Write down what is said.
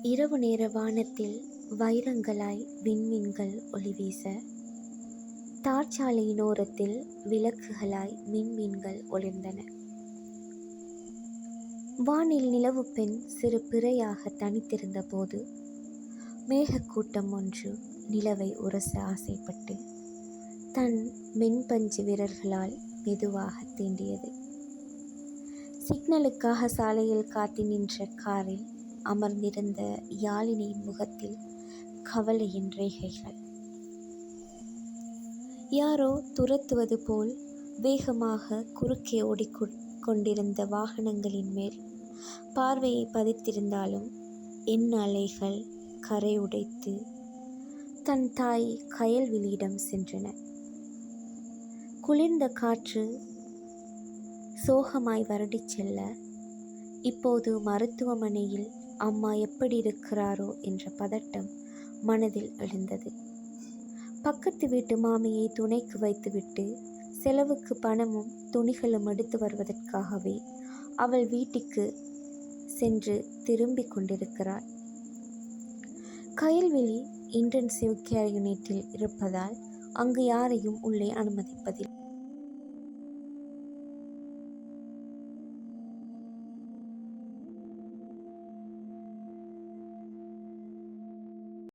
இரவு நேர வானத்தில் வைரங்களாய் விண்மீன்கள் ஒளிவீச, தார்ச்சாலையின் ஓரத்தில் விளக்குகளாய் மின்மீன்கள் ஒளிர்ந்தன. வானில் நிலவு பெண் சிறு பிறையாக தனித்திருந்த போது, மேகக்கூட்டம் ஒன்று நிலவை உரச ஆசைப்பட்டு தன் மென்பஞ்சு விரல்களால் மெதுவாக தீண்டியது. சிக்னலுக்காக சாலையில் காத்து நின்ற காரில் அமர்ந்திருந்த யாழினியின் முகத்தில் கவலையின் ரேகைகள். யாரோ துரத்துவது போல் வேகமாக குறுக்கே ஓடிக்கொண்டிருந்த வாகனங்களின் மேல் பார்வையை பதித்திருந்தாலும் என் அலைகள் கரை உடைத்து தன் தாய் கயல்விழியிடம் சென்றன. குளிர்ந்த காற்று சோகமாய் வருடிச் செல்ல, இப்போது மருத்துவமனையில் அம்மா எப்படி இருக்கிறாரோ என்ற பதட்டம் மனதில் எழுந்தது. பக்கத்து வீட்டு மாமியை துணைக்கு வைத்துவிட்டு செலவுக்கு பணமும் துணிகளும் எடுத்து வருவதற்காகவே அவள் வீட்டுக்கு சென்று திரும்பிக் கொண்டிருக்கிறாள். கயல்விழி இன்டென்சிவ் கேர் யூனிட்டில் இருப்பதால் அங்கு யாரையும் உள்ளே அனுமதிப்பதில்லை.